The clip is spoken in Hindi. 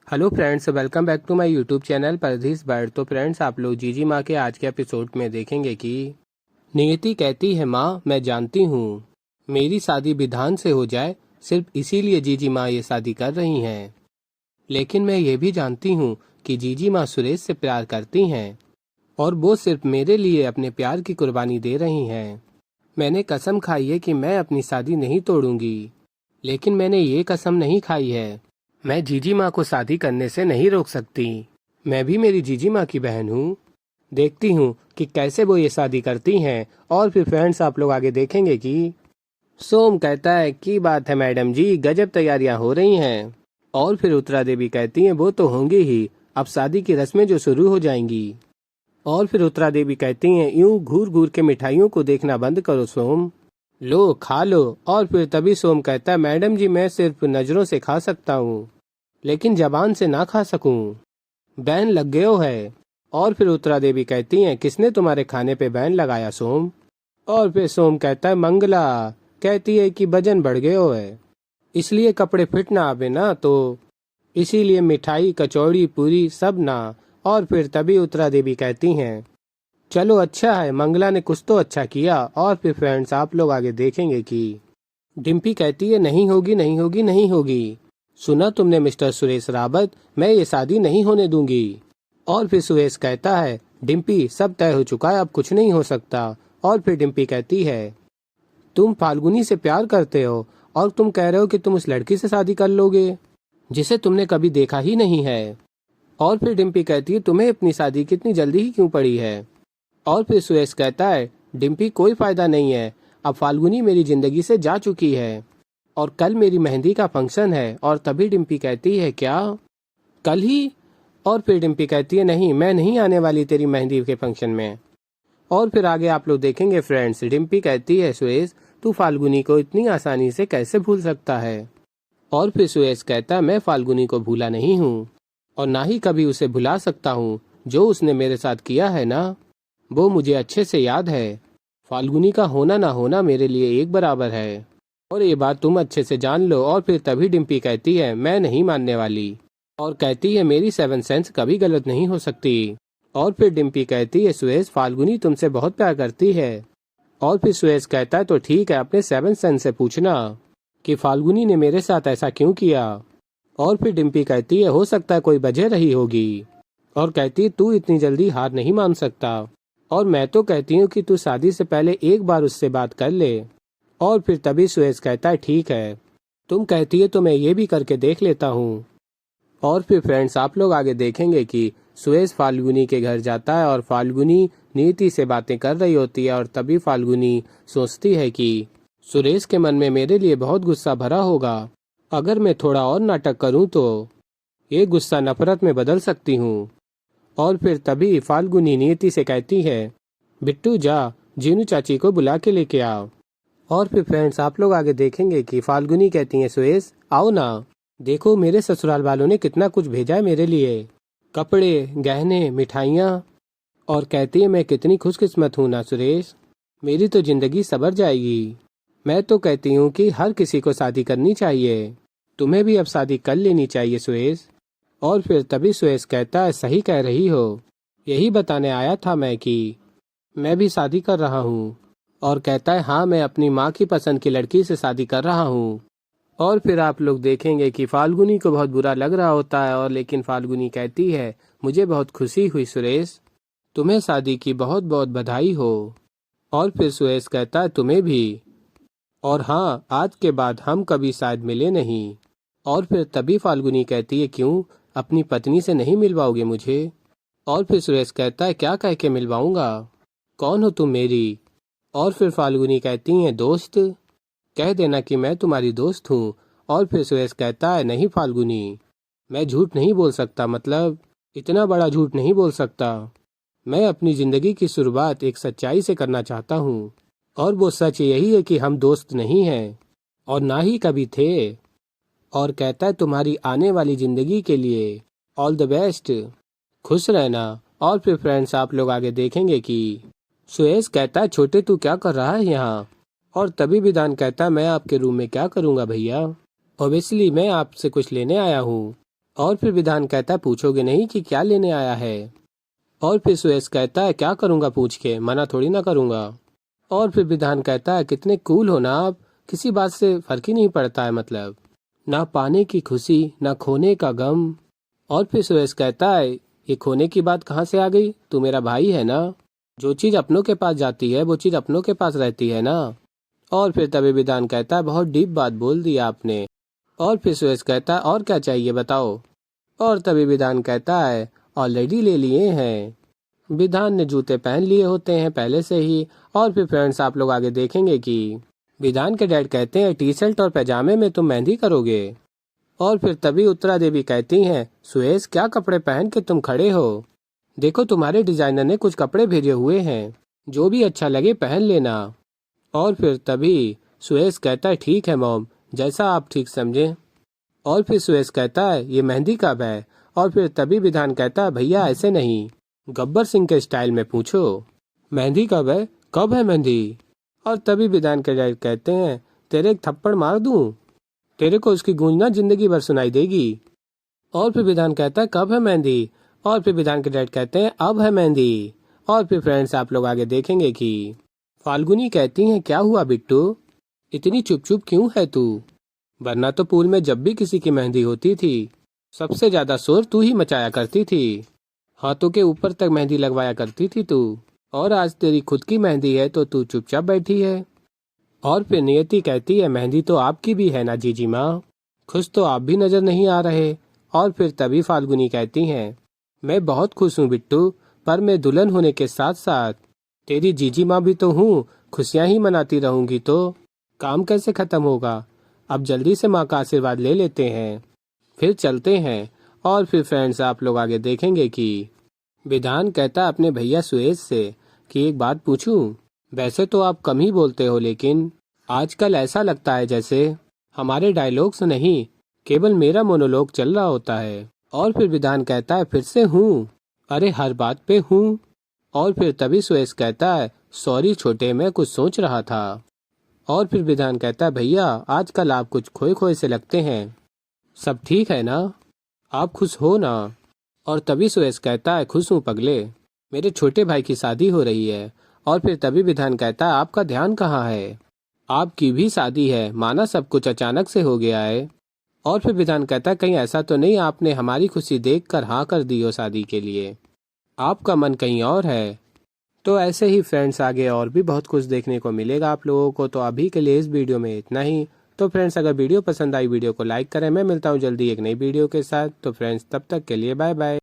Hello friends, welcome back to my YouTube channel paradise bird. तो फ्रेंड्स, आप लोग जीजी माँ के आज के एपिसोड में देखेंगे कि नियति कहती है, माँ मैं जानती हूँ मेरी शादी विधान से हो जाए, सिर्फ इसीलिए जीजी माँ ये शादी कर रही हैं। लेकिन मैं ये भी जानती हूँ कि जीजी माँ सुरेश से प्यार करती हैं और वो सिर्फ मेरे लिए अपने प्यार की कुर्बानी दे रही हैं। मैंने कसम खाई है कि मैं अपनी शादी नहीं तोड़ूंगी, लेकिन मैंने ये कसम नहीं खाई है मैं जीजी माँ को शादी करने से नहीं रोक सकती। मैं भी मेरी जीजी माँ की बहन हूँ। देखती हूँ कि कैसे वो ये शादी करती हैं। और फिर फ्रेंड्स, आप लोग आगे देखेंगे कि सोम कहता है, की बात है मैडम जी, गजब तैयारियां हो रही हैं। और फिर उत्तरा देवी कहती हैं, वो तो होंगी ही, अब शादी की रस्में जो शुरू हो जाएंगी। और फिर उत्तरा देवी कहती हैं, यूं घूर घूर के मिठाइयों को देखना बंद करो सोम, लो खा लो। और फिर तभी सोम कहता है, मैडम जी मैं सिर्फ नजरों से खा सकता हूँ, लेकिन जबान से ना खा सकूं, बैन लग गयो है। और फिर उत्तरा देवी कहती हैं, किसने तुम्हारे खाने पे बैन लगाया सोम। और फिर सोम कहता है, मंगला कहती है कि वजन बढ़ गयो है, इसलिए कपड़े फिट ना आवे ना, तो इसीलिए मिठाई कचौड़ी पूरी सब ना। और फिर तभी उत्तरा देवी कहती हैं, चलो अच्छा है, मंगला ने कुछ तो अच्छा किया। और फिर फ्रेंड्स, आप लोग आगे देखेंगे कि डिम्पी कहती है, नहीं होगी नहीं होगी नहीं होगी, सुना तुमने मिस्टर सुरेश रावत, मैं ये शादी नहीं होने दूंगी। और फिर सुरेश कहता है, डिम्पी सब तय हो चुका है, अब कुछ नहीं हो सकता। और फिर डिम्पी कहती है, तुम फाल्गुनी से प्यार करते हो और तुम कह रहे हो कि तुम उस लड़की से शादी कर लोगे जिसे तुमने कभी देखा ही नहीं है। और फिर डिम्पी कहती है, तुम्हें अपनी शादी कितनी जल्दी ही क्यों पड़ी है। और फिर सुरेश कहता है, डिम्पी कोई फायदा नहीं है, अब फाल्गुनी मेरी जिंदगी से जा चुकी है और कल मेरी मेहंदी का फंक्शन है। और तभी डिम्पी कहती है, क्या कल ही। और फिर डिम्पी कहती है, नहीं मैं नहीं आने वाली तेरी मेहंदी के फंक्शन में। और फिर आगे आप लोग देखेंगे फ्रेंड्स, डिम्पी कहती है, सुरेश तू फाल्गुनी को इतनी आसानी से कैसे भूल सकता है। और फिर सुरेश कहता है, मैं फाल्गुनी को भूला नहीं हूँ और ना ही कभी उसे भुला सकता हूँ। जो उसने मेरे साथ किया है ना, वो मुझे अच्छे से याद है। फाल्गुनी का होना ना होना मेरे लिए एक बराबर है और ये बात तुम अच्छे से जान लो। और फिर तभी डिम्पी कहती है, मैं नहीं मानने वाली, और कहती है, मेरी सेवन सेंस कभी गलत नहीं हो सकती। और फिर डिम्पी कहती है, सुरेश फाल्गुनी तुमसे बहुत प्यार करती है। और फिर सुरेश कहता है, तो ठीक है, अपने सेवन सेंस से पूछना कि फाल्गुनी ने मेरे साथ ऐसा क्यों किया। और फिर डिम्पी कहती है, हो सकता है कोई वजह रही होगी। और कहती है, तू इतनी जल्दी हार नहीं मान सकता और मैं तो कहती हूँ कि तू शादी से पहले एक बार उससे बात कर ले। और फिर तभी सुरेश कहता है, ठीक है, तुम कहती है तो मैं ये भी करके देख लेता हूँ। और फिर फ्रेंड्स, आप लोग आगे देखेंगे कि सुरेश फाल्गुनी के घर जाता है और फाल्गुनी नीति से बातें कर रही होती है। और तभी फाल्गुनी सोचती है कि सुरेश के मन में मेरे लिए बहुत गुस्सा भरा होगा, अगर मैं थोड़ा और नाटक करूँ तो ये गुस्सा नफरत में बदल सकती हूँ। और फिर तभी फाल्गुनी नीति से कहती है, बिट्टू जा जीनू चाची को बुला के लेके आओ। और फिर फ्रेंड्स, आप लोग आगे देखेंगे कि फाल्गुनी कहती है, सुरेश आओ ना, देखो मेरे ससुराल वालों ने कितना कुछ भेजा है मेरे लिए, कपड़े गहने मिठाइयाँ। और कहती है, मैं कितनी खुशकिस्मत हूँ ना सुरेश, मेरी तो जिंदगी सवर जाएगी। मैं तो कहती हूँ कि हर किसी को शादी करनी चाहिए, तुम्हें भी अब शादी कर लेनी चाहिए सुरेश। और फिर तभी सुरेश कहता है, सही कह रही हो, यही बताने आया था मैं कि मैं भी शादी कर रहा हूँ। और कहता है, हाँ मैं अपनी माँ की पसंद की लड़की से शादी कर रहा हूँ। और फिर आप लोग देखेंगे कि फाल्गुनी को बहुत बुरा लग रहा होता है, और लेकिन फाल्गुनी कहती है, मुझे बहुत खुशी हुई सुरेश, तुम्हें शादी की बहुत बहुत बधाई हो। और फिर सुरेश कहता है, तुम्हें भी, और हाँ आज के बाद हम कभी शायद मिले नहीं। और फिर तभी फाल्गुनी कहती है, क्यों अपनी पत्नी से नहीं मिलवाओगे मुझे। और फिर सुरेश कहता है, क्या कह के मिलवाऊंगा, कौन हो तुम मेरी। और फिर फाल्गुनी कहती हैं, दोस्त, कह देना कि मैं तुम्हारी दोस्त हूँ। और फिर सुरेश कहता है, नहीं फाल्गुनी, मैं झूठ नहीं बोल सकता, मतलब इतना बड़ा झूठ नहीं बोल सकता। मैं अपनी जिंदगी की शुरुआत एक सच्चाई से करना चाहता हूँ, और वो सच यही है कि हम दोस्त नहीं हैं और ना ही कभी थे। और कहता है, तुम्हारी आने वाली जिंदगी के लिए ऑल द बेस्ट, खुश रहना। और फिर फ्रेंड्स, आप लोग आगे देखेंगे कि सुरेश कहता है, छोटे तू क्या कर रहा है यहाँ। और तभी विधान कहता है, मैं आपके रूम में क्या करूँगा भैया, ऑब्वियसली मैं आपसे कुछ लेने आया हूँ। और फिर विधान कहता है पूछोगे नहीं कि क्या लेने आया है। और फिर सुरेश कहता है क्या करूंगा पूछ के, मना थोड़ी ना करूंगा। और फिर विधान कहता है कितने कूल हो ना आप, किसी बात से फर्क ही नहीं पड़ता है, मतलब ना पाने की खुशी ना खोने का गम। और फिर सुरेश कहता है ये खोने की बात कहाँ से आ गई, तू मेरा भाई है ना, जो चीज अपनों के पास जाती है वो चीज अपनों के पास रहती है ना। और फिर तभी विधान कहता है बहुत डीप बात बोल दी आपने। और फिर सुरेश कहता है और क्या चाहिए बताओ। और तभी विधान कहता है ऑलरेडी ले लिए हैं। विधान ने जूते पहन लिए होते हैं पहले से ही। और फिर फ्रेंड्स आप लोग आगे देखेंगे कि विधान के डैड कहते हैं टी शर्ट और पैजामे में तुम मेहंदी करोगे। और फिर तभी उत्तरा देवी कहती हैं सुरेश क्या कपड़े पहन के तुम खड़े हो, देखो तुम्हारे डिजाइनर ने कुछ कपड़े भेजे हुए हैं, जो भी अच्छा लगे पहन लेना। और फिर तभी सुरेश कहता है ठीक है मॉम, जैसा आप ठीक समझें। और फिर सुरेश कहता है ये मेहंदी कब है। और फिर तभी विधान कहता है भैया ऐसे नहीं, गब्बर सिंह के स्टाइल में पूछो, मेहंदी कब है मेहंदी। और तभी विधान के डैड कहते हैं तेरे एक थप्पड़ मार दूं, तेरे को उसकी गूंज ना जिंदगी भर सुनाई देगी। और फिर विधान कहता है कब है मेहंदी। और फिर विधान के डैड कहते हैं अब है मेहंदी। और फिर फ्रेंड्स आप लोग आगे देखेंगे कि फाल्गुनी कहती हैं क्या हुआ बिट्टू, इतनी चुप चुप क्यों है तू, वरना तो पूल में जब भी किसी की मेहंदी होती थी सबसे ज्यादा शोर तू ही मचाया करती थी, हाथों के ऊपर तक मेहंदी लगवाया करती थी तू, और आज तेरी खुद की मेहंदी है तो तू चुपचाप बैठी है। और फिर नियति कहती है मेहंदी तो आपकी भी है ना जीजी माँ, खुश तो आप भी नजर नहीं आ रहे। और फिर तभी फाल्गुनी कहती हैं मैं बहुत खुश हूँ बिट्टू, पर मैं दुल्हन होने के साथ साथ तेरी जीजी माँ भी तो हूँ, खुशियाँ ही मनाती रहूंगी तो काम कैसे खत्म होगा। अब जल्दी से माँ का आशीर्वाद ले लेते हैं, फिर चलते हैं। और फिर फ्रेंड्स आप लोग आगे देखेंगे कि विधान कहता अपने भैया सुरेश से कि एक बात पूछूं, वैसे तो आप कम ही बोलते हो लेकिन आजकल ऐसा लगता है जैसे हमारे डायलॉग्स नहीं केवल मेरा मोनोलॉग चल रहा होता है। और फिर विधान कहता है फिर से हूँ, अरे हर बात पे हूँ। और फिर तभी सुरेश कहता है सॉरी छोटे, मैं कुछ सोच रहा था। और फिर विधान कहता है भैया आजकल आप कुछ खोए खोए से लगते हैं, सब ठीक है ना, आप खुश हो ना। और तभी सुरेश कहता है खुश हूँ पगले, मेरे छोटे भाई की शादी हो रही है। और फिर तभी विधान कहता है आपका ध्यान कहाँ है, आपकी भी शादी है, माना सब कुछ अचानक से हो गया है। और फिर विधान कहता है कहीं ऐसा तो नहीं आपने हमारी खुशी देखकर हाँ कर दी हो शादी के लिए, आपका मन कहीं और है। तो ऐसे ही फ्रेंड्स आगे और भी बहुत कुछ देखने को मिलेगा आप लोगों को। तो अभी के लिए इस वीडियो में इतना ही। तो फ्रेंड्स अगर वीडियो पसंद आई वीडियो को लाइक करें, मैं मिलता हूँ जल्दी एक नई वीडियो के साथ। तो फ्रेंड्स तब तक के लिए बाय बाय।